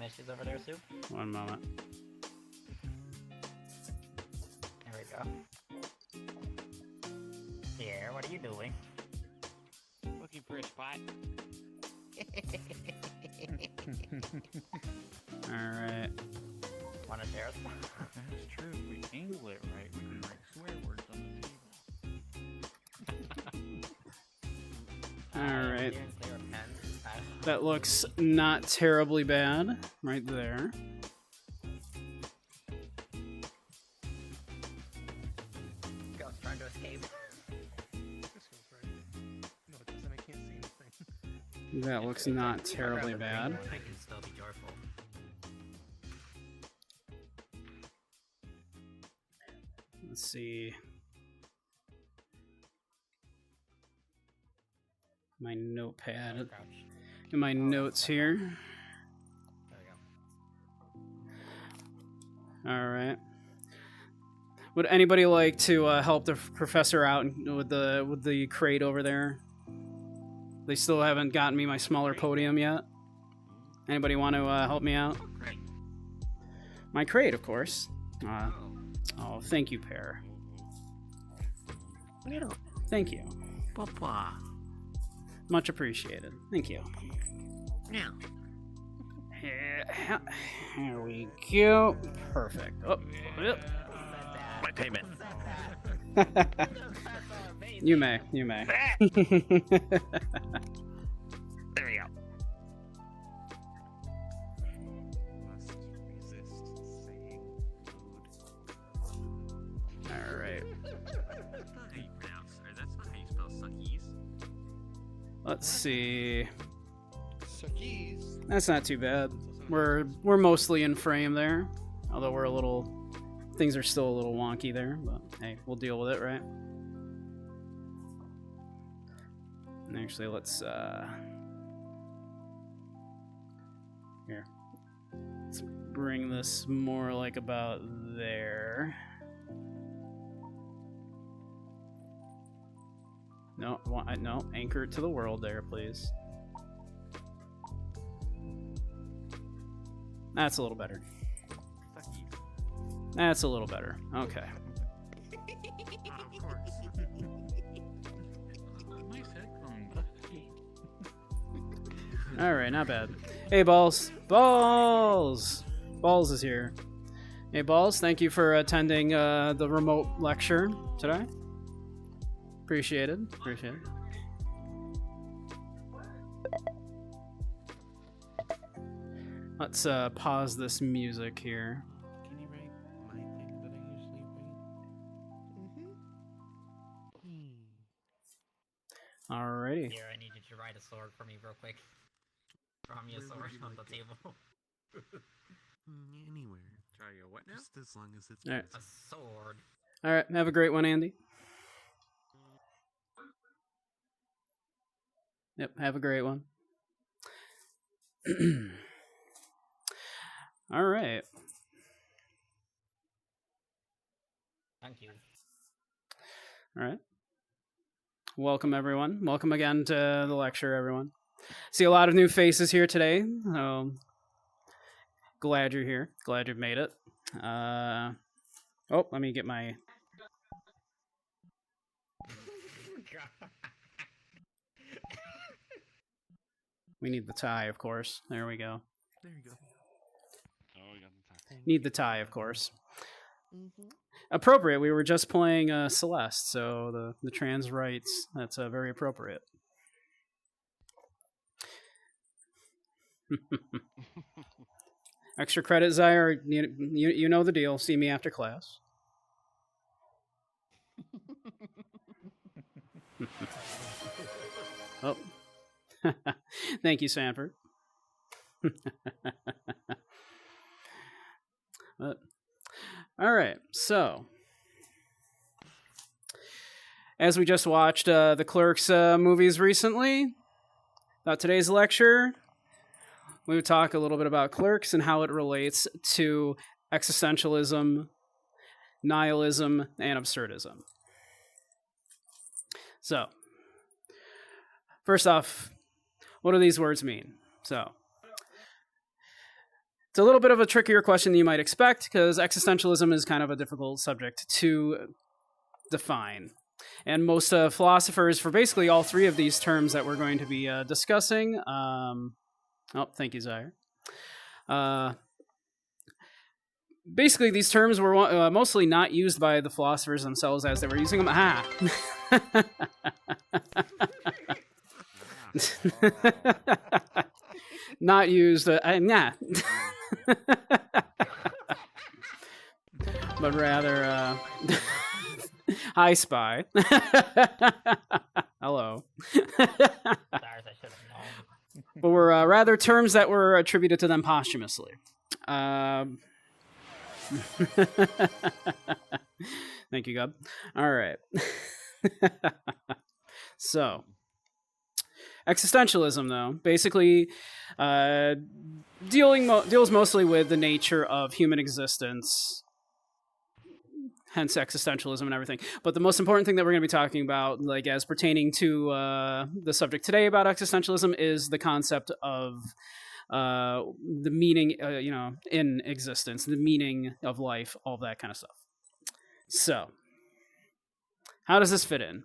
issues over there, Sue? One moment. There we go. Here, what are you doing? Looking for a spot. Alright. Wanna share a spot? That's true. If we angle it right, we can write swear words on the table. Alright. Here, clear a pen. That looks not terribly bad right there. Ghost trying to escape. This feels right. No, it doesn't. I can't see anything. That looks not terribly bad. I can still be joyful. Let's see. My notepad. Crouch. In my notes here. There we go. Alright. Would anybody like to help the professor out with the crate over there? They still haven't gotten me my smaller podium yet. Anybody want to help me out? Great. My crate, of course. Oh, thank you, Pear. Thank you. Papa. Much appreciated. Thank you. Now. Here we go. Perfect. Oh, yep. My payment. You may. You may. There we go. Must resist saying food. All right. That's not how you pronounce, or that's not how you spell suckies. Let's see. Suckies. That's not too bad. We're mostly in frame there, although we're a little. Things are still a little wonky there, but hey, we'll deal with it, right? And actually, let's here. Let's bring this more like about there. No, no, anchor it to the world there, please. That's a little better. Suckies. That's a little better. Okay. Of course. Nice headphones. All right, not bad. Hey, Balls. Balls! Balls is here. Hey, Balls, thank you for attending the remote lecture today. Appreciated. Appreciate it. Let's pause this music here. Can you write my thing that I usually write? Alrighty. Here, I need you to write a sword for me real quick. Draw me a Where would sword you on the like it? table. Anywhere. Try your what now? Just as long as it's All right. A sword. All right. Have a great one, Andy. Yep. Have a great one. All right. Thank you. All right. Welcome, everyone. Welcome again to the lecture, everyone. See a lot of new faces here today. Glad you're here. Glad you've made it. Oh, let me get my... We need the tie, of course. There we go. There you go. Oh, we got the time. Need the tie, of course. Appropriate. We were just playing Celeste, so the trans rights, that's very appropriate. Extra credit, Zyre. You know the deal. See me after class. Oh. Thank you, Sanford. All right, so as we just watched the Clerks movies recently, about today's lecture, we would talk a little bit about Clerks and how it relates to existentialism, nihilism, and absurdism. So, first off, what do these words mean? So, it's a little bit of a trickier question than you might expect, because existentialism is kind of a difficult subject to define. And most philosophers, for basically all three of these terms that we're going to be discussing, thank you, Zaire. Basically, these terms were mostly not used by the philosophers themselves as they were using them. Not used, nah. But rather, hi, Spy. Hello. I should have known. But were rather terms that were attributed to them posthumously. Thank you, God. All right. So, existentialism, though, basically deals mostly with the nature of human existence, hence existentialism and everything. But the most important thing that we're going to be talking about, like as pertaining to the subject today about existentialism, is the concept of the meaning, in existence, the meaning of life, all that kind of stuff. So, how does this fit in?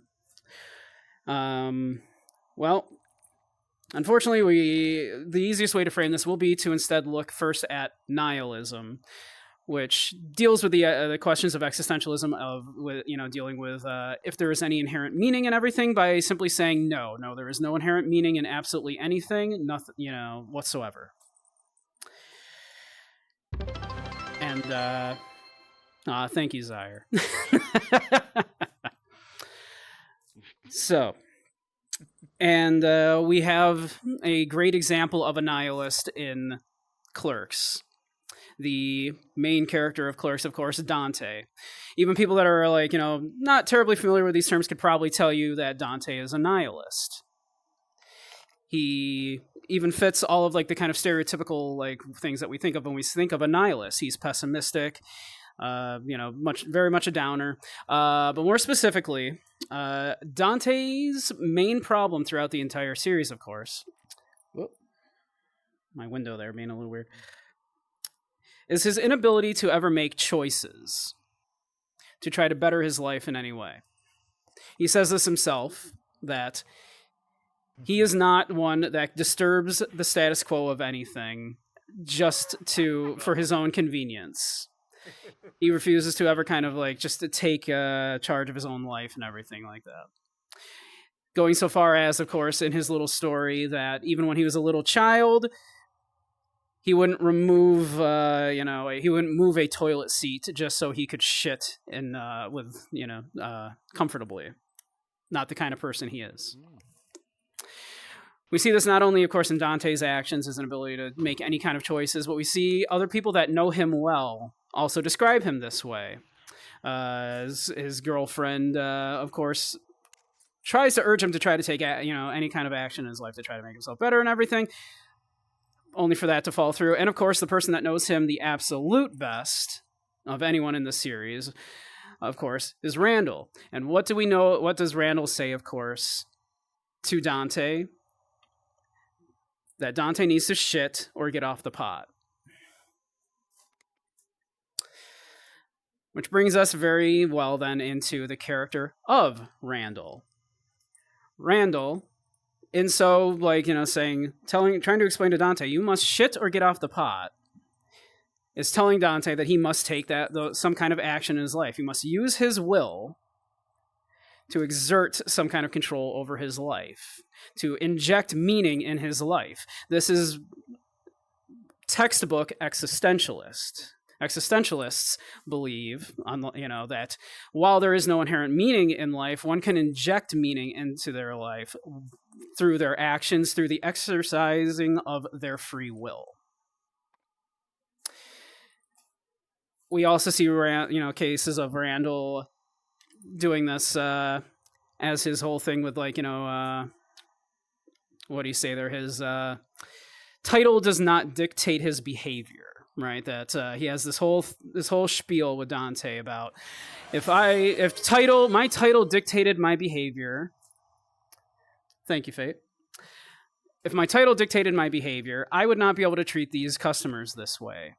Well, unfortunately, the easiest way to frame this will be to instead look first at nihilism, which deals with the questions of existentialism, dealing with if there is any inherent meaning in everything, by simply saying no, there is no inherent meaning in absolutely anything, nothing, whatsoever. And thank you, Zaire. So, and we have a great example of a nihilist in Clerks. The main character of Clerks, of course, Dante. Even people that are not terribly familiar with these terms could probably tell you that Dante is a nihilist. He even fits all of the kind of stereotypical things that we think of when we think of a nihilist. He's pessimistic, very much a downer. But more specifically, Dante's main problem throughout the entire series, of course, my window there being a little weird, is his inability to ever make choices to try to better his life in any way. He says this himself, that he is not one that disturbs the status quo of anything just for his own convenience. He refuses to ever kind of just to take charge of his own life and everything like that. Going so far as, of course, in his little story, that even when he was a little child, he wouldn't move a toilet seat just so he could shit comfortably. Not the kind of person he is. We see this not only, of course, in Dante's actions, his inability to make any kind of choices, but we see other people that know him well also describe him this way. His girlfriend, of course, tries to urge him to try to take any kind of action in his life to try to make himself better and everything, only for that to fall through. And of course, the person that knows him the absolute best of anyone in the series, of course, is Randall. And what do we know? What does Randall say, of course, to Dante? That Dante needs to shit or get off the pot. Which brings us very well then into the character of Randall. Randall, and so, trying to explain to Dante, you must shit or get off the pot, is telling Dante that he must take some kind of action in his life. He must use his will to exert some kind of control over his life, to inject meaning in his life. This is textbook existentialist. Existentialists believe that while there is no inherent meaning in life, one can inject meaning into their life through their actions, through the exercising of their free will. We also see cases of Randall doing this as his whole thing with what do you say there? His title does not dictate his behavior. Right, that he has this whole spiel with Dante about if my title dictated my behavior. Thank you, Fate. if my title dictated my behavior, I would not be able to treat these customers this way.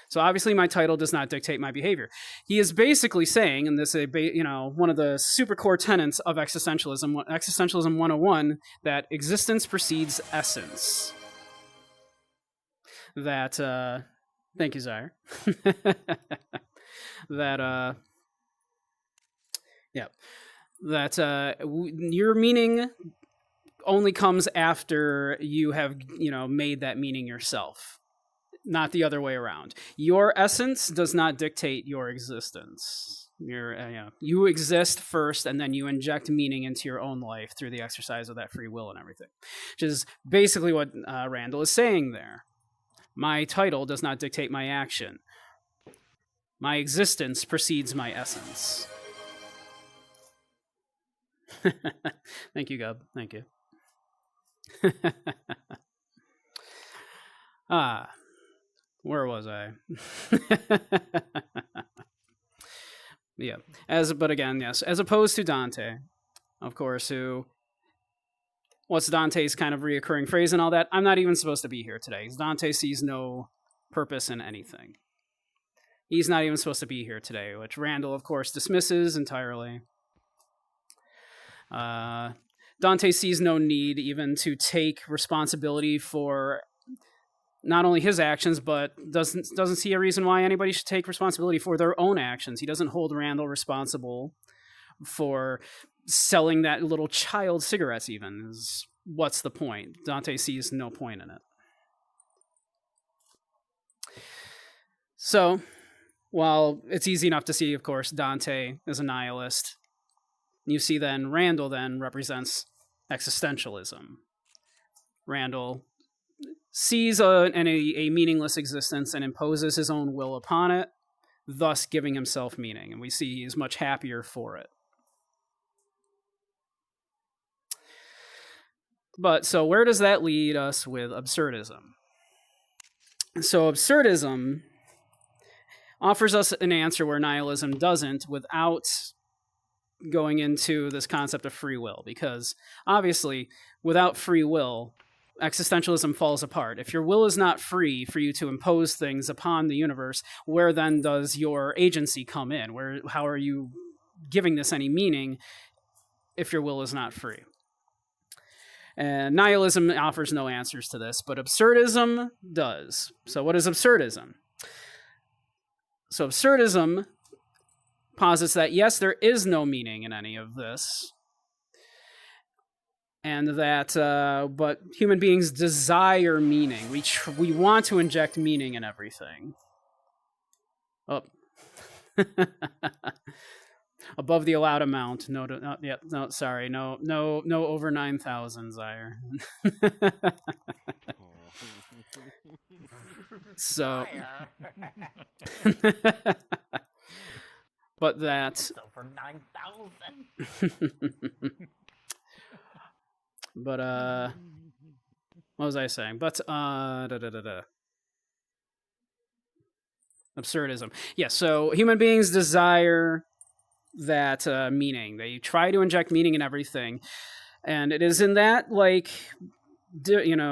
So obviously my title does not dictate my behavior. He is basically saying, and this is one of the super core tenets of existentialism, Existentialism 101, that existence precedes essence. That, thank you, Zaire. That, your meaning only comes after you have, made that meaning yourself, not the other way around. Your essence does not dictate your existence. You exist first, and then you inject meaning into your own life through the exercise of that free will and everything, which is basically what Randall is saying there. My title does not dictate my action. My existence precedes my essence. Thank you, Gub. Thank you. Where was I? Yeah. But again, yes. As opposed to Dante, of course, what's Dante's kind of reoccurring phrase and all that? I'm not even supposed to be here today. Dante sees no purpose in anything. He's not even supposed to be here today, which Randall, of course, dismisses entirely. Dante sees no need even to take responsibility for not only his actions, but doesn't see a reason why anybody should take responsibility for their own actions. He doesn't hold Randall responsible for selling that little child cigarettes even. What's the point? Dante sees no point in it. So, while it's easy enough to see, of course, Dante is a nihilist, you see then Randall then represents existentialism. Randall sees a meaningless existence and imposes his own will upon it, thus giving himself meaning. And we see he's much happier for it. But so where does that lead us with absurdism? So absurdism offers us an answer where nihilism doesn't, without going into this concept of free will, because obviously without free will, existentialism falls apart. If your will is not free for you to impose things upon the universe, where then does your agency come in? How are you giving this any meaning if your will is not free? And nihilism offers no answers to this, but absurdism does. So what is absurdism? So absurdism posits that, yes, there is no meaning in any of this, and that, but human beings desire meaning. We want to inject meaning in everything. Oh. Above the allowed amount. No, sorry. No over 9,000, Zaire. So, but that. Over 9,000. But what was I saying? But absurdism. Yeah. So human beings desire that meaning. They try to inject meaning in everything, and it is in that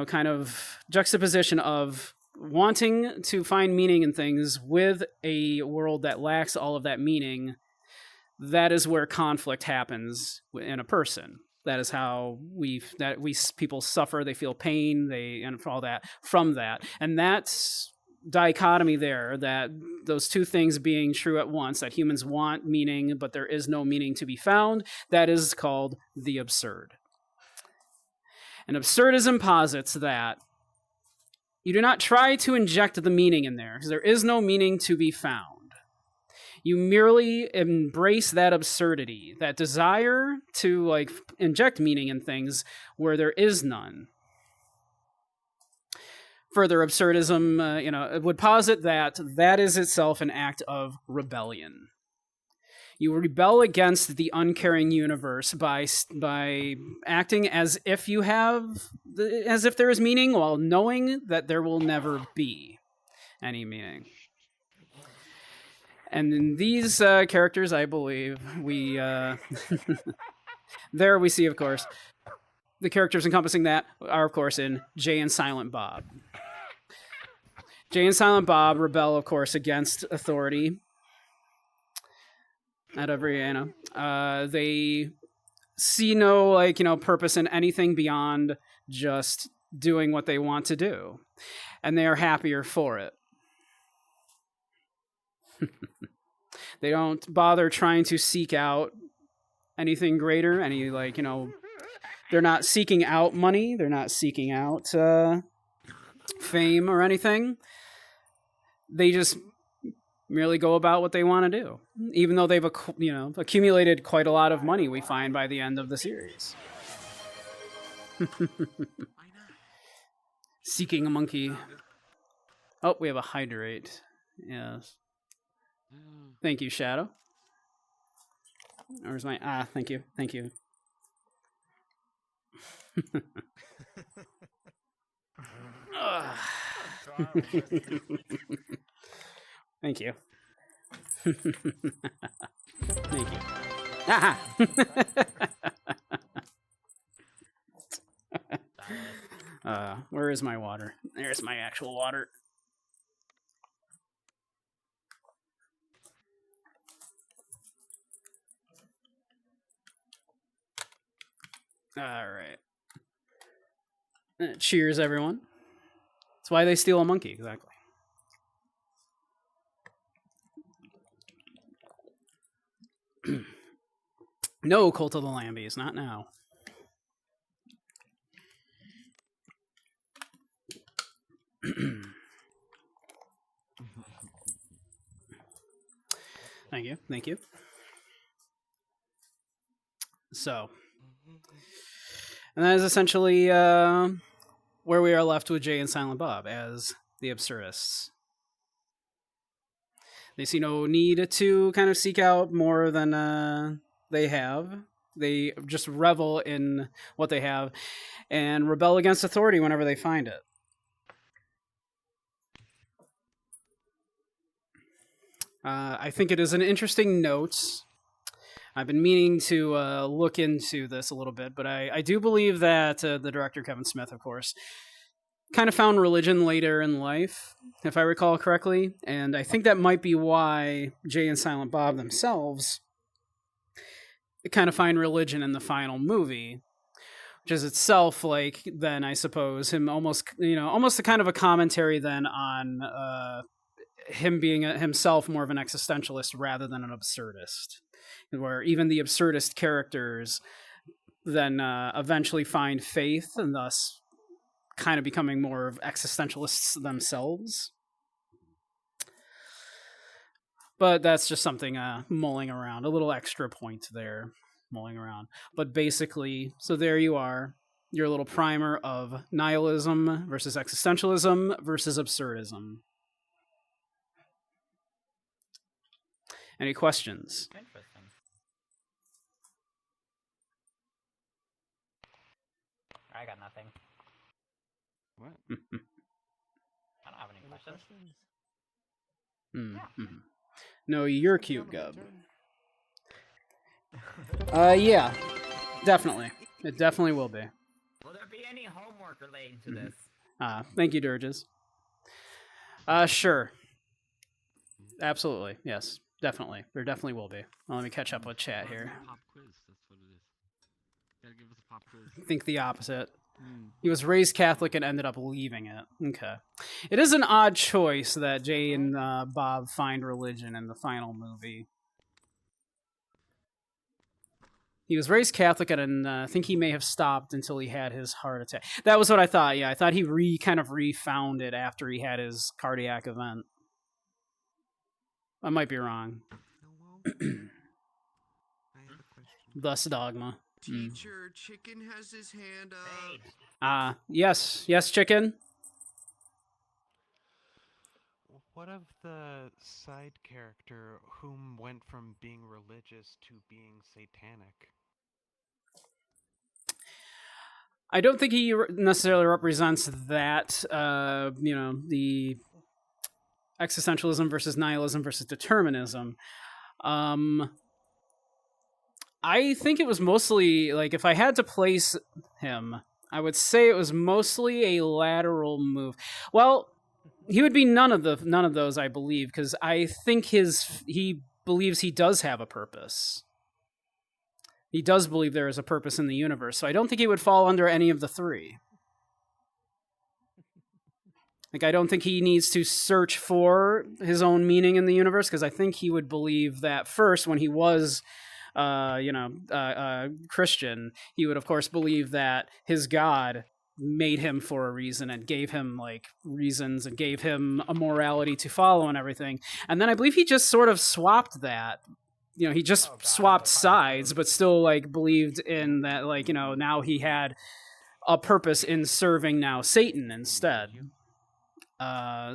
kind of juxtaposition of wanting to find meaning in things with a world that lacks all of that meaning. That is where conflict happens in a person. That is how people suffer. They feel pain. And all that from that, and that's dichotomy there, that those two things being true at once, that humans want meaning, but there is no meaning to be found, that is called the absurd. And absurdism posits that you do not try to inject the meaning in there, because there is no meaning to be found. You merely embrace that absurdity, that desire to inject meaning in things where there is none. Further, absurdism, it would posit that is itself an act of rebellion. You rebel against the uncaring universe by acting as if there is meaning, while knowing that there will never be any meaning. And in these characters, I believe, there we see, of course, the characters encompassing that are, of course, in Jay and Silent Bob. Jay and Silent Bob rebel, of course, against authority. At every, they see no, like, purpose in anything beyond just doing what they want to do. And they are happier for it. They don't bother trying to seek out anything greater, any, like, they're not seeking out money, they're not seeking out fame or anything. They just merely go about what they want to do, even though they've accumulated quite a lot of money, we find by the end of the series. Seeking a monkey. Oh, we have a hydrate. Yes. Thank you, Shadow. Where's my... thank you. Thank you. Thank you. Thank you. Aha! Where is my water? There's my actual water. All right. Cheers, everyone. That's why they steal a monkey, exactly. No, Cult of the Lambies, not now. Thank you, thank you. So, and that is essentially where we are left with Jay and Silent Bob as the Absurdists. They see no need to kind of seek out more than they have. They just revel in what they have and rebel against authority whenever they find it. I think it is an interesting note. I've been meaning to look into this a little bit, but I do believe that the director, Kevin Smith, of course, kind of found religion later in life, if I recall correctly, and I think that might be why Jay and Silent Bob themselves kind of find religion in the final movie, which is itself, like, then I suppose him almost a kind of a commentary then on him being himself more of an existentialist rather than an absurdist, where even the absurdist characters then eventually find faith and thus kind of becoming more of existentialists themselves. But that's just something mulling around, a little extra point there, mulling around. But basically, so there you are, your little primer of nihilism versus existentialism versus absurdism. Any questions? Interesting. I got nothing. What? I don't have any questions. Mm-hmm. No, you're cute, Gub. Yeah, definitely. It definitely will be. Will there be any homework relating to this? Thank you, Dirges. Sure. Absolutely, yes. Definitely. There definitely will be. Well, let me catch up with chat here. Pop quiz, that's what it is. Gotta give us a pop quiz. I think the opposite. He was raised Catholic and ended up leaving it. Okay. It is an odd choice that Jay and Bob find religion in the final movie. He was raised Catholic, and I think he may have stopped until he had his heart attack. That was what I thought, yeah. I thought he kind of refound it after he had his cardiac event. I might be wrong. I have a question. Thus dogma. Teacher, Chicken has his hand up. Yes, Chicken. What of the side character whom went from being religious to being satanic? I don't think he necessarily represents that, the existentialism versus nihilism versus determinism. I think it was mostly, like, if I had to place him, I would say it was mostly a lateral move. Well, he would be none of those, I believe, because I think he believes he does have a purpose. He does believe there is a purpose in the universe, so I don't think he would fall under any of the three. Like, I don't think he needs to search for his own meaning in the universe, because I think he would believe that first, when he was, Christian, he would, of course, believe that his God made him for a reason and gave him, like, reasons and gave him a morality to follow and everything. And then I believe he just sort of swapped that. You know, he just swapped sides, but still, like, believed in that, like, you know, now he had a purpose in serving now Satan instead.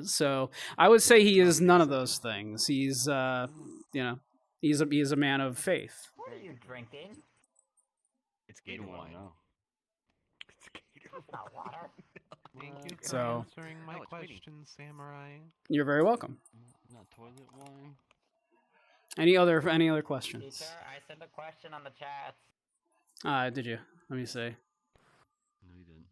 So I would say he is none of those things. He's, he's a man of faith. What are you drinking? It's Gatorade. It's not water. Thank you for So- answering my No, it's waiting. question, Samurai. You're very welcome. Not toilet wine. Any other questions? Teacher, I sent a question on the chat. Did you? Let me see. No, you didn't.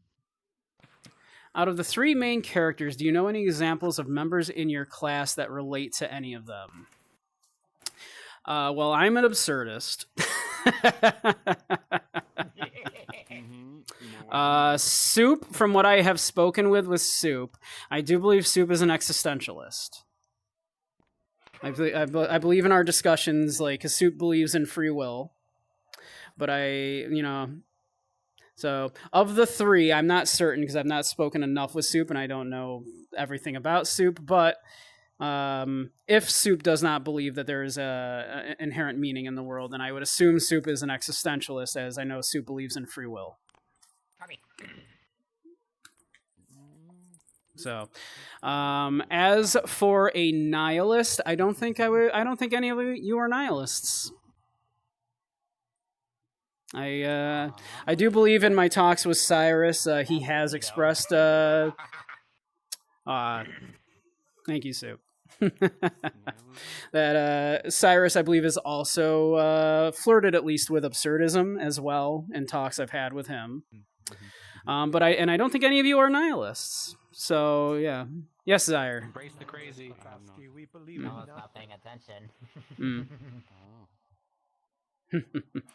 Out of the three main characters, do you know any examples of members in your class that relate to any of them? Well, I'm an absurdist. Soup, from what I have spoken with Soup, I do believe Soup is an existentialist. I believe in our discussions, like, 'cause Soup believes in free will. But so of the three, I'm not certain because I've not spoken enough with Soup and I don't know everything about Soup. But if Soup does not believe that there is an inherent meaning in the world, then I would assume Soup is an existentialist, as I know Soup believes in free will. Harvey. So, as for a nihilist, I don't think any of you are nihilists. I do believe in my talks with Cyrus, he has expressed, thank you, Soup. That Cyrus, I believe, has also flirted at least with absurdism as well in talks I've had with him. But I don't think any of you are nihilists. So yeah, yes, Zaire. Embrace the crazy. Trotsky, we believe No in one's nothing. not paying attention.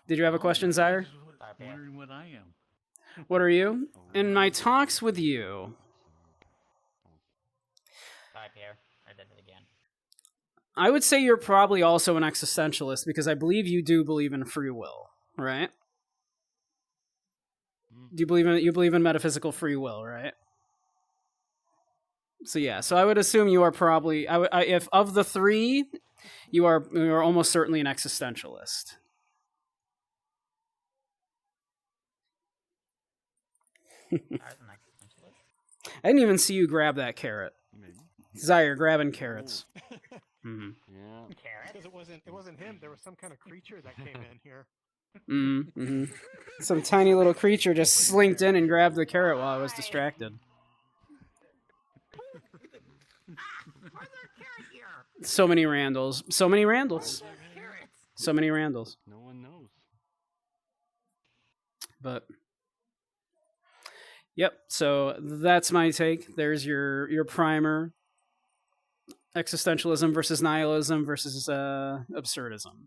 Did you have a question, Zaire? Sorry, Pierre. Wondering what I am. What are you? In my talks with you, Sorry, Pierre. I did it again. I would say you're probably also an existentialist because I believe you do believe in free will, right? Do you believe in metaphysical free will, right? So yeah, so I would assume you are probably if of the three, you are almost certainly an existentialist. I was an existentialist. I didn't even see you grab that carrot. Maybe. Zaire, grabbing carrots. Mm-hmm. Yeah. Carrot? Because it wasn't him. There was some kind of creature that came in here. Mm-hmm. Some tiny little creature just slinked in and grabbed the carrot while I was distracted. Where's our carrot here? So many Randalls. So many Randalls. Carrots. So many Randalls. No one knows. But yep, so that's my take. There's your primer. Existentialism versus nihilism versus absurdism.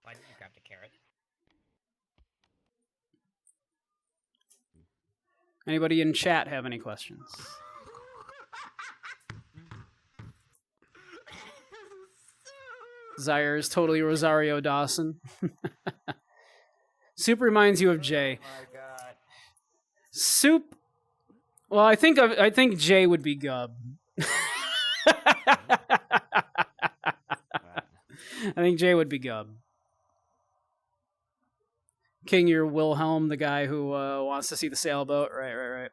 Why did you grab the carrot? Anybody in chat have any questions? Zaire is totally Rosario Dawson. Soup reminds you of Jay. Oh my god. Soup. Well, I think Jay would be Gub. I think Jay would be Gub. King, you're Wilhelm, the guy who wants to see the sailboat. Right.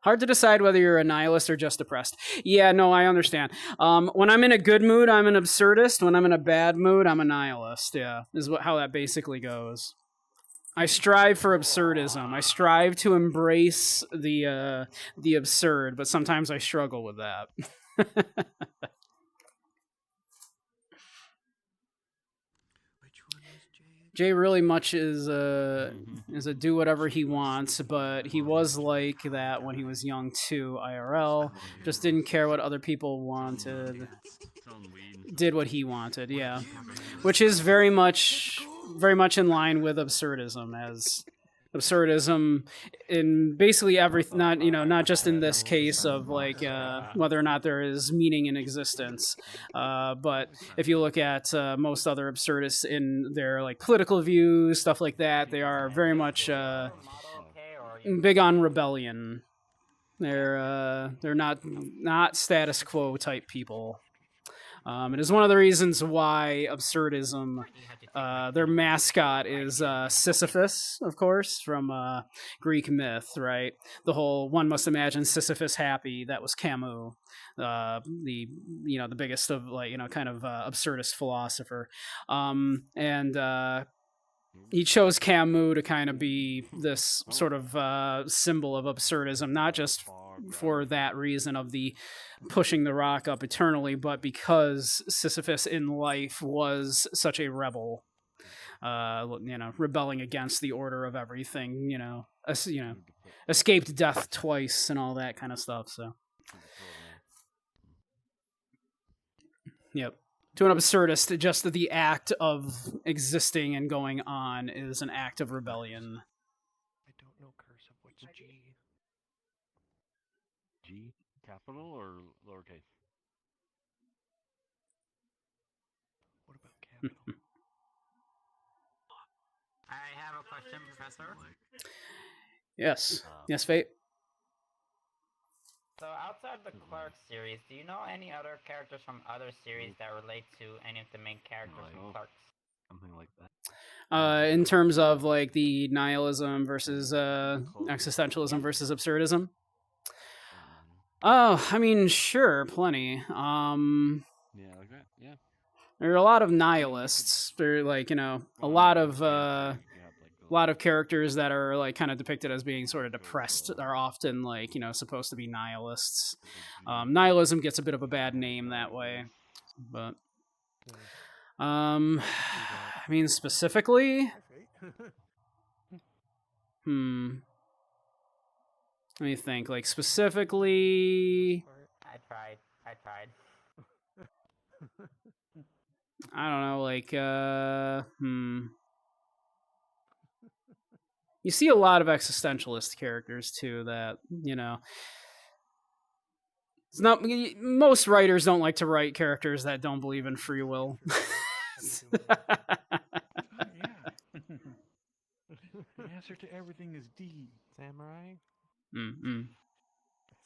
Hard to decide whether you're a nihilist or just depressed. Yeah, no, I understand. When I'm in a good mood, I'm an absurdist. When I'm in a bad mood, I'm a nihilist. Yeah, is how that basically goes. I strive for absurdism. I strive to embrace the absurd, but sometimes I struggle with that. Which Jay really much is a do whatever he wants, but he was like that when he was young too. IRL just didn't care what other people wanted, did what he wanted. Yeah, which is very much in line with absurdism, as absurdism in basically everything, not just in this case of like whether or not there is meaning in existence, but if you look at most other absurdists in their like political views, stuff like that, they are very much big on rebellion. They're not status quo type people. It is one of the reasons why absurdism, their mascot is Sisyphus, of course, from Greek myth, right? The whole "one must imagine Sisyphus happy," that was Camus, the biggest of kind of absurdist philosopher, and he chose Camus to kind of be this sort of symbol of absurdism, not just for that reason of the pushing the rock up eternally, but because Sisyphus in life was such a rebel, rebelling against the order of everything, escaped death twice and all that kind of stuff. So, yep. To an absurdist, just the act of existing and going on is an act of rebellion. I don't know cursive. What's G? G, capital or lowercase? What about capital? I have a question, Professor. Yes. Yes, Fate? So outside the Clerks series, do you know any other characters from other series that relate to any of the main characters from Clerks? Something like that. In terms of like the nihilism versus existentialism versus absurdism? Oh, I mean, sure, plenty. Yeah, like that. Yeah. There are a lot of nihilists. There are like, a lot of characters that are like kind of depicted as being sort of depressed are often like, supposed to be nihilists. Nihilism gets a bit of a bad name that way. But I mean specifically, let me think. Like specifically, I tried. I don't know, like you see a lot of existentialist characters too that, it's not, most writers don't like to write characters that don't believe in free will. Yeah. The answer to everything is D. Samurai?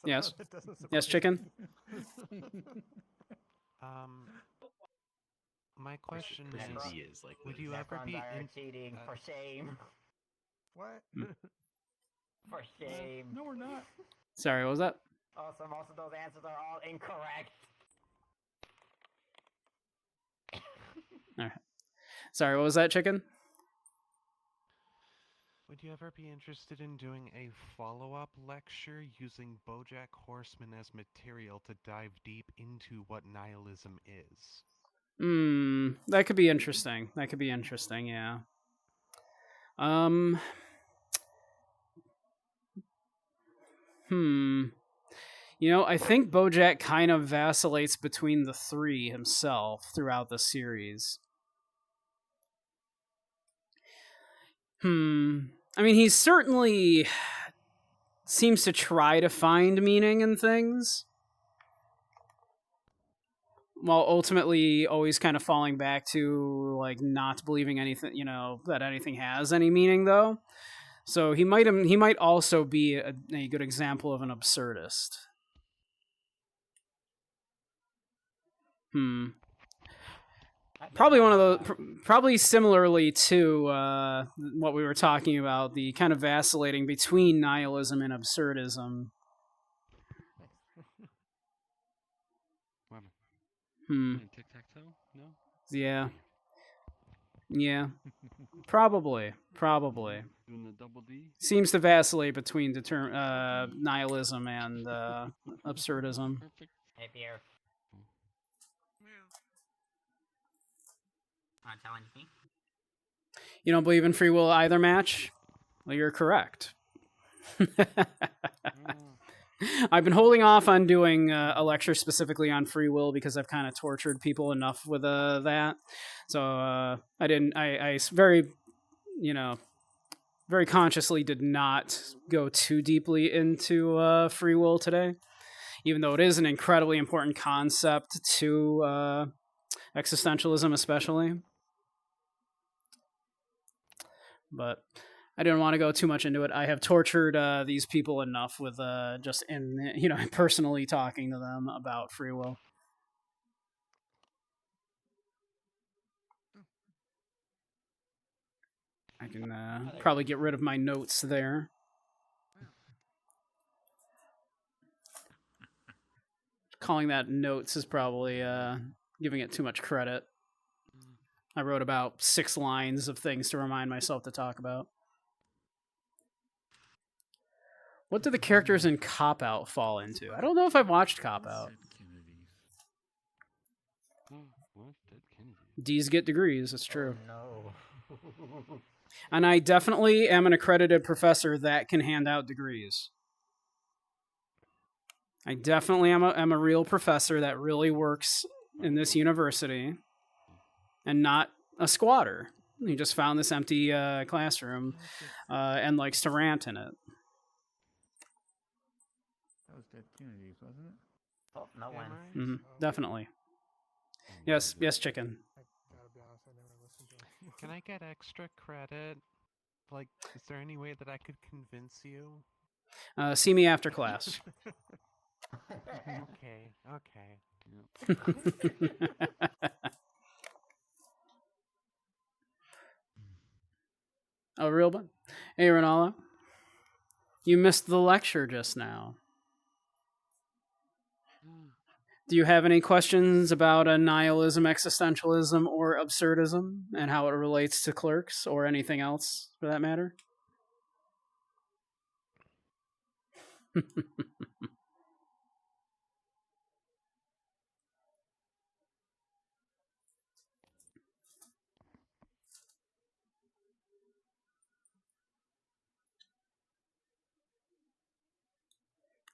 Yes. That doesn't surprise Yes, chicken? me. My question Never. is, would you ever be cheating for shame? What? For shame. No, we're not. Sorry, what was that? Also, most of those answers are all incorrect. All right. Sorry, what was that, chicken? Would you ever be interested in doing a follow-up lecture using BoJack Horseman as material to dive deep into what nihilism is? That could be interesting. Yeah. I think BoJack kind of vacillates between the three himself throughout the series. I mean, he certainly seems to try to find meaning in things, while ultimately always kind of falling back to like not believing anything, that anything has any meaning, though. So he might also be a good example of an absurdist. Probably one of those. Probably similarly to what we were talking about, the kind of vacillating between nihilism and absurdism. Tic-tac-toe? No? Yeah. Probably. Doing the double D? Seems to vacillate between nihilism and absurdism. Perfect. Hey, Pierre. Want to challenge me? You don't believe in free will either, Match? Well, you're correct. I've been holding off on doing a lecture specifically on free will because I've kind of tortured people enough with that. So I didn't. I very, very consciously did not go too deeply into free will today, even though it is an incredibly important concept to existentialism, especially. But I didn't want to go too much into it. I have tortured these people enough with just personally talking to them about free will. I can probably get rid of my notes there. Calling that notes is probably giving it too much credit. I wrote about 6 lines of things to remind myself to talk about. What do the characters in Cop Out fall into? I don't know if I've watched Cop Out. D's get degrees, it's true. Oh, no. And I definitely am an accredited professor that can hand out degrees. I definitely am a real professor that really works in this university and not a squatter. He just found this empty classroom and likes to rant in it. That was Dead Kennedys, wasn't it? Oh, no one. Mm-hmm. Definitely. Yes, chicken. I gotta be honest, I never listened to it. Can I get extra credit? Like, is there any way that I could convince you? See me after class. Okay. Oh, real bad. Hey, Renala. You missed the lecture just now. Do you have any questions about nihilism, existentialism, or absurdism, and how it relates to Clerks, or anything else for that matter? I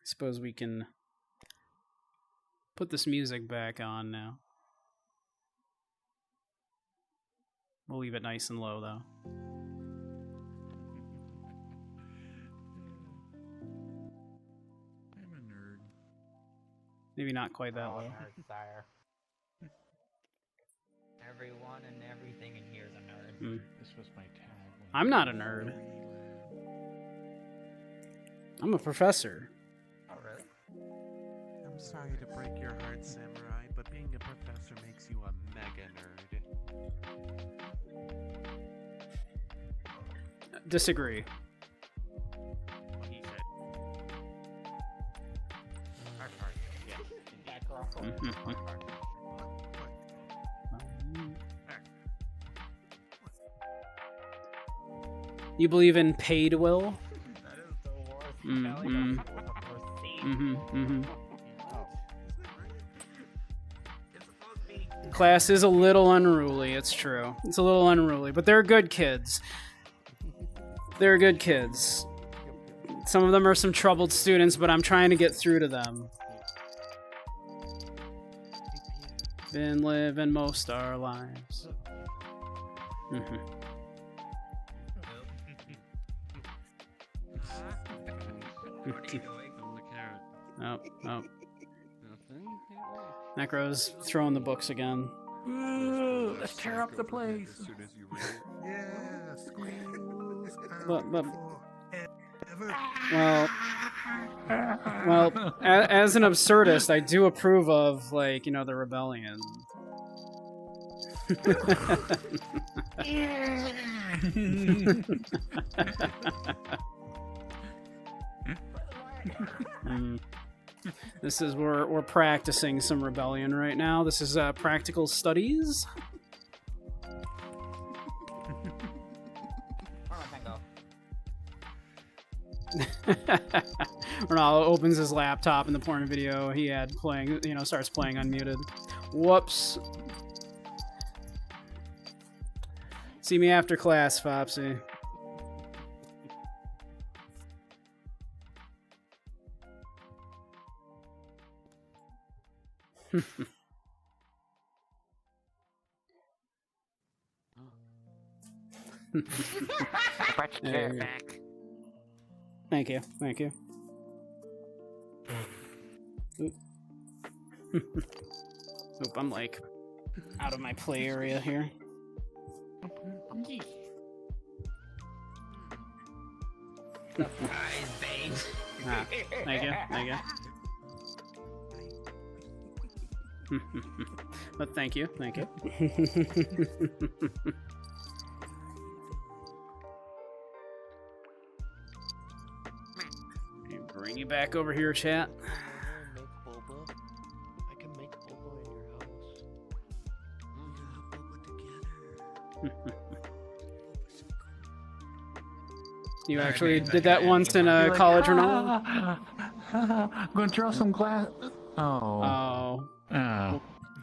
suppose we can put this music back on now. We'll leave it nice and low, though. I'm a nerd. Maybe not quite that low. Nerd, sire. Everyone and everything in here is a nerd. This was my tag. I'm not a nerd. I'm a professor. Oh, really? I'm sorry to break your heart, Samurai, but being a professor makes you a mega nerd. Disagree. What he said. Hard part. Yes. Back off. Mhm. You believe in paid will? That is the worst Mm, spelling mm. I've ever seen. Mm-hmm. It's supposed to be. Class is a little unruly, it's true. It's a little unruly, but they're good kids. They're good kids. Some of them are some troubled students, but I'm trying to get through to them. Been living most our lives. Mm-hmm. What are you doing? On the carrot. Oh. Nothing? Necro's throwing the books again. Let's tear up the place. As soon as you read it. Yeah, schools But- forever. Well, as an absurdist, I do approve of, like, the rebellion. This is we're practicing some rebellion right now. This is practical studies. Ronaldo opens his laptop and the porn video he had playing, starts playing unmuted. Whoops. See me after class, Fopsy. I brought your carrot back. Thank you. Thank you. Oop. Oop, I'm like out of my play area here. Surprise, babe. Ah, thank you. Thank you. But thank you. Thank you. Bring you back over here, chat. Make boba. I can make boba in your house. You actually did that once in a college or not? I'm gonna draw some glass. Oh. Oh. Oh.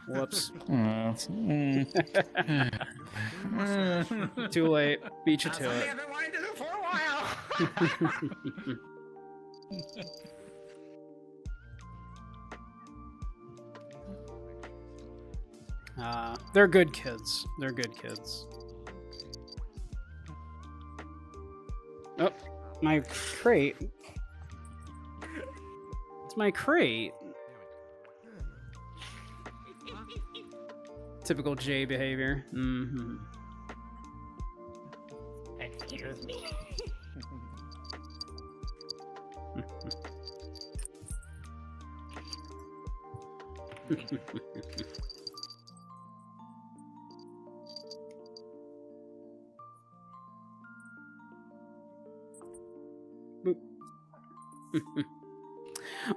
Whoops. Mm. Too late. Beat you to Something it. I've been wanting to do for a while. They're good kids. They're good kids. Oh, my crate. It's my crate. Typical J behavior. Mm-hmm. Excuse me.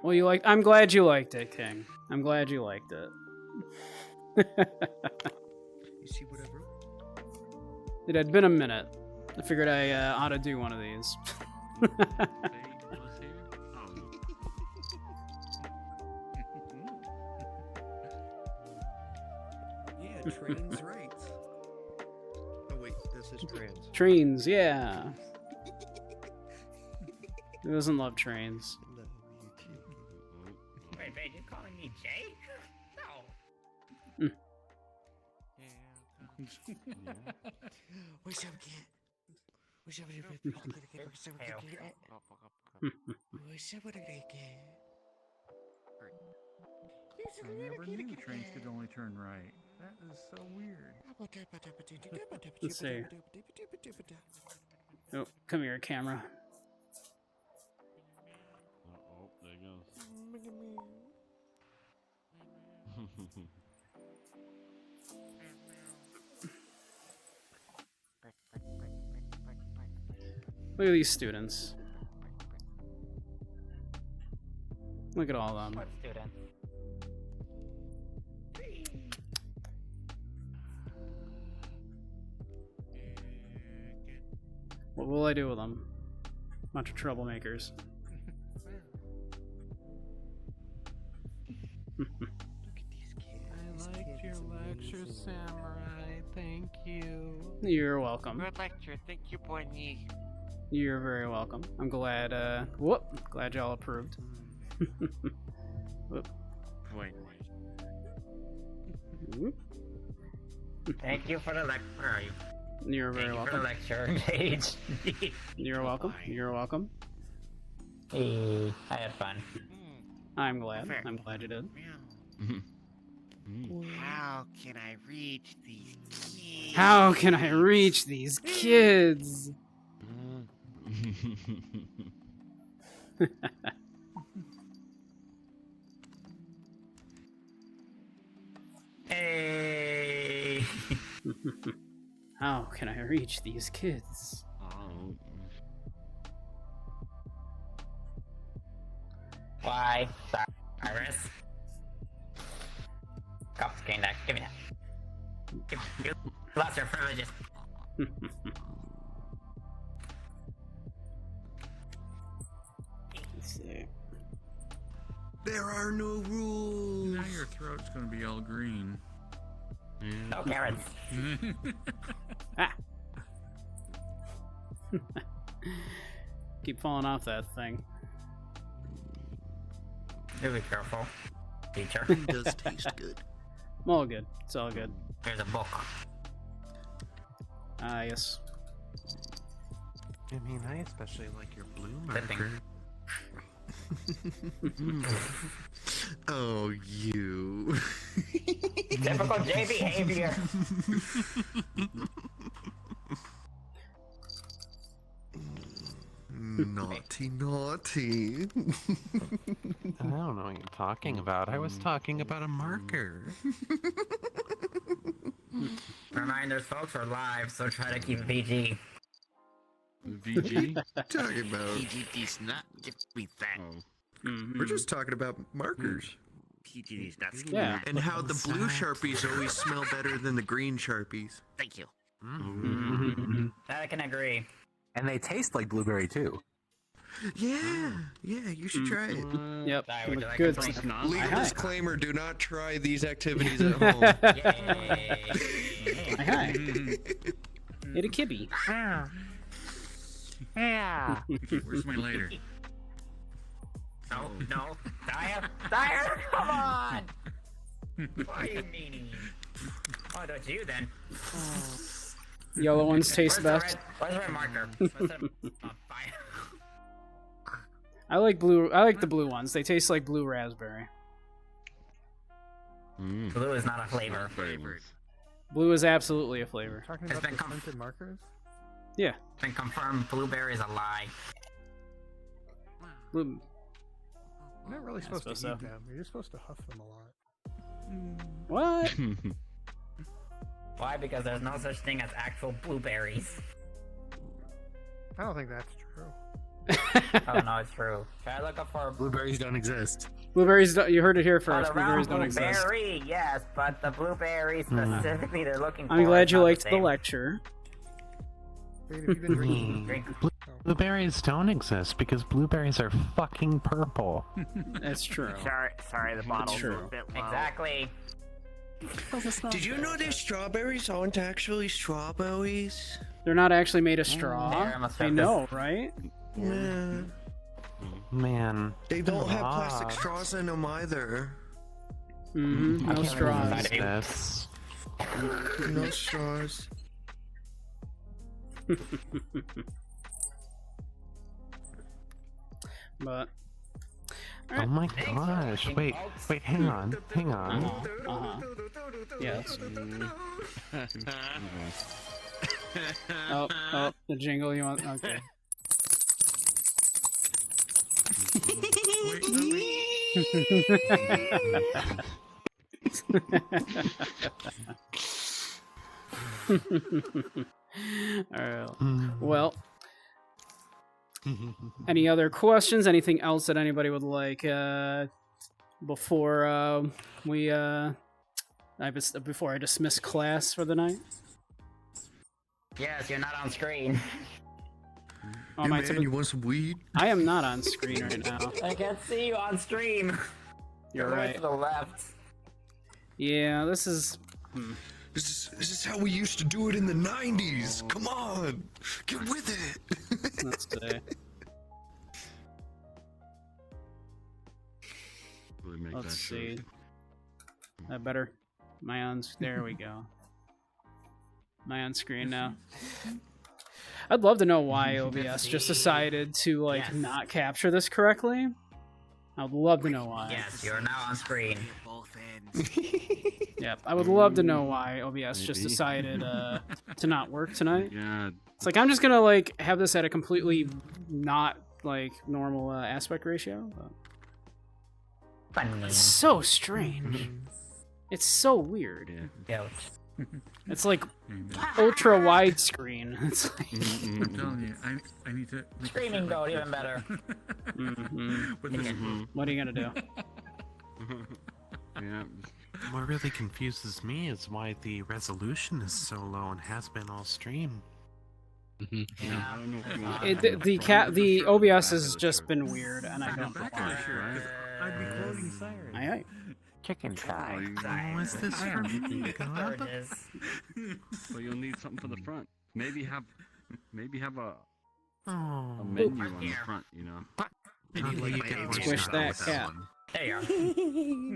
Well, you liked. I'm glad you liked it, King. I'm glad you liked it. You see what I wrote? It had been a minute. I figured I ought to do one of these. Yeah, trains right. Oh wait, this is trans. Trains, yeah. Who doesn't love trains? No, you too. Wait, babe, you calling me Jay? No. What's up, kid? What's up, kid? What's up, kid? What's up, kid? I never knew trains could only turn right. That is so weird. Let's see. Oh, come here, camera. Oh, there it goes. Look at these students. Look at all of them. What student? What will I do with them? Bunch of troublemakers. Look at these kids. I liked your lecture, Samurai. Thank you. You're welcome. Good lecture. Thank you, Bonnie. You're very welcome. I'm glad, glad y'all approved. Whoop. Wait. Whoop. Thank you for the lecture. Where are you? You're very Thank you for welcome. the lecture, Paige. You're welcome. You're welcome. Hey, I had fun. I'm glad. Fair. I'm glad you did. How can I reach these kids? How can I reach these kids? Hey. How can I reach these kids? Oh. Why? Iris. Cops came back. Give me that. You lost your privileges. Let's see. There are no rules. Now your throat's gonna be all green. No carrots. Keep falling off that thing. Do be careful, teacher. It does taste good. All good. It's all good. Here's a book. Yes. I mean, I especially like your blue Flipping. marker. Oh, you. Typical J behavior. Naughty, naughty. I don't know what you're talking about. I was talking about a marker. Reminders, folks, are live, so try to keep it PG. VG? Talking about. PG does not give me that. Oh. We're just talking about markers. PG does not give Yeah. me that. And how the blue Sharpies always smell better than the green Sharpies. Thank you. That I can agree. And they taste like blueberry too. Yeah, you should try it. Yep. Sorry, would you look like good. a drink? Legal Hi. disclaimer, do not try these activities at home. Yay. Hi. Hit a kibby. Where's my lighter? No. Dyer, come on! Why are you meanie? Oh, that's you then. Yellow ones taste best. Where's the red marker? What's the... Oh, fire. I like blue. I like the blue ones. They taste like blue raspberry. Blue is not a flavor. Blue is absolutely a flavor. Talking It's about been the com- scented markers? Yeah. Been confirmed, blueberry is a lie. Blue. You're not really supposed to eat suppose so. them. You're just supposed to huff them a lot. What? Why? Because there's no such thing as actual blueberries. I don't think that's true. Oh no, it's true. Try to look up for Blueberries don't exist. Blueberries. You heard it here Oh, first. the Blueberries round don't exist. blueberry, yes, but the blueberry specifically they're looking for. I'm glad is you not liked the same. lecture. Wait, have you been drinking? Drink. Blueberries don't exist because blueberries are fucking purple. That's true. Sorry, the bottle's true. a bit low. Exactly. Did you know that strawberries aren't actually strawberries? They're not actually made of straw. There, I must I have know, right? Yeah. Man. They don't have plastic God. straws in them either. Mm-hmm. No straws. This. No straws. But Oh my gosh. Wait, hang on. yes. Oh, the jingle you want? Okay. Alright. Well, any other questions? Anything else that anybody would like before before I dismiss class for the night? Yes, you're not on screen. Oh, Hey my man, you want some weed? I am not on screen right now. I can't see you on stream. You're You're right. to the left. Yeah, this is. This is how we used to do it in the 90s. Come on, get with it. Let's see. Really make Let's that see. short. That better. My on. There we go. My on screen now. I'd love to know why OBS just decided to Yes. not capture this correctly. I'd love to know why. Yes, you're now on screen. Both ends. Yep, I would love to know why OBS just Maybe. decided to not work tonight. Yeah, It's like I'm just gonna have this at a completely not normal aspect ratio. But Funny. it's so strange. It's so weird. Ouch. It's like ultra widescreen. It's like I'm telling you, I need to. make a Screaming shit goat, like even this. better. With this what are you gonna do? yeah. What really confuses me is why the resolution is so low and has been all stream. Yeah. I don't know if you want It, to the OBS has just been weird, and I I don't got know back on why. the shirt, 'cause I'd be quoting Siren. Aye, aye. Chicken Well, Oh, is this for me, There God? it is. well, you'll need something for the front. Maybe have a A menu on the front, you know. Squish that cat. There you are.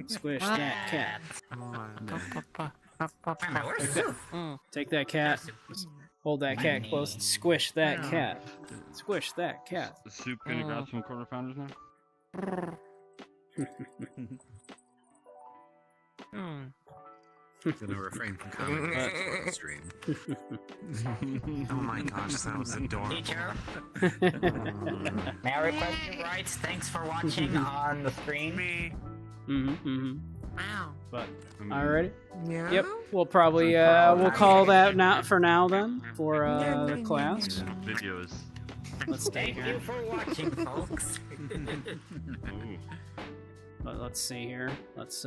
Squish that cat. Take that cat. Hold that cat close and squish that cat. Squish that cat. The soup gonna grab some quarter pounders now? Gonna refrain from commenting on the stream. Oh my gosh, that was adorable. Teacher, may I request your rights? Thanks for watching on the stream. But I mean, alrighty. Yeah. Yep. We'll probably we'll call that not for now then for the class. videos. Let's stay Thank you here. for watching, folks. Ooh. But let's see here. Let's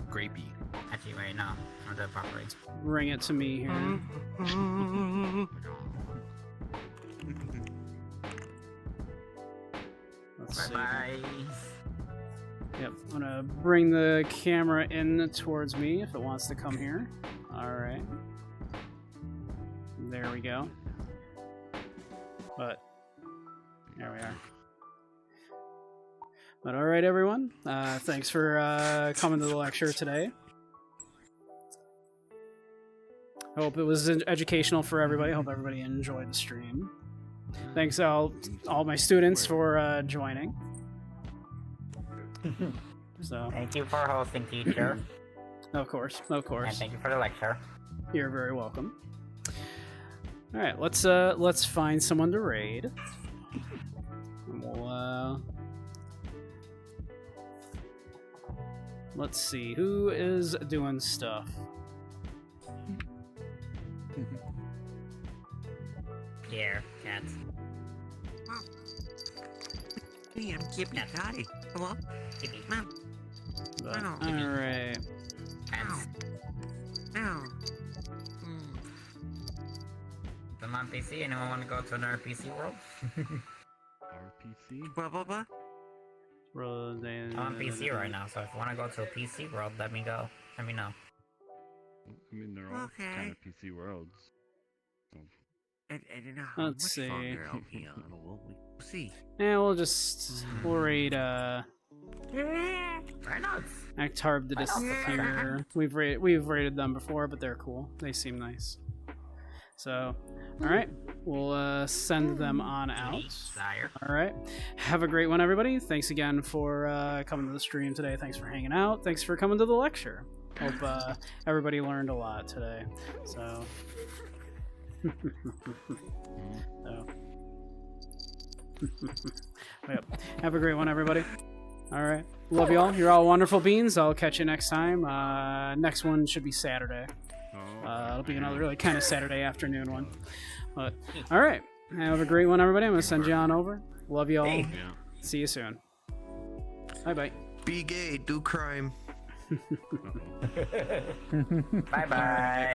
Grapey. Actually, wait, no. I'll do it properly. bring it to me here. Let's see. Bye-bye. Yep, I'm gonna bring the camera in towards me if it wants to come here. Alright. There we go. But, there we are. But alright, everyone. Thanks for coming to the lecture today. I hope it was educational for everybody. I hope everybody enjoyed the stream. Thanks all my students for joining. So, Thank you for hosting, teacher. of course. And thank you for the lecture. You're very welcome. All right, let's find someone to raid. And we'll let's see who is doing stuff. Here, cat. Hey, I'm Kippy. Hi. Hello? Kitty. But, Ow. all right. Cats. Ow. I'm on PC. Anyone want to go to another PC world? RPC? Blah, blah, blah. I'm on PC right now, so if you want to go to a PC world, let me go. Let me know. I mean, they're all Okay. kind of PC worlds. I don't know how Let's much see. longer I'll be on. We'll see. Yeah, we'll raid Right now, Act Harb to disappear. We've raided them before, but they're cool. They seem nice. So, all right, we'll send them on out. Desire. All right, have a great one, everybody. Thanks again for coming to the stream today. Thanks for hanging out. Thanks for coming to the lecture. Hope everybody learned a lot today. So. So. Yep. Have a great one, everybody. All right. Love y'all. You're all wonderful beans. I'll catch you next time. Next one should be Saturday. It'll be another really kind of Saturday afternoon one. But all right. Have a great one, everybody. I'm gonna send you on over. Love y'all. Yeah. See you soon. Bye bye. Be gay, do crime. Bye bye.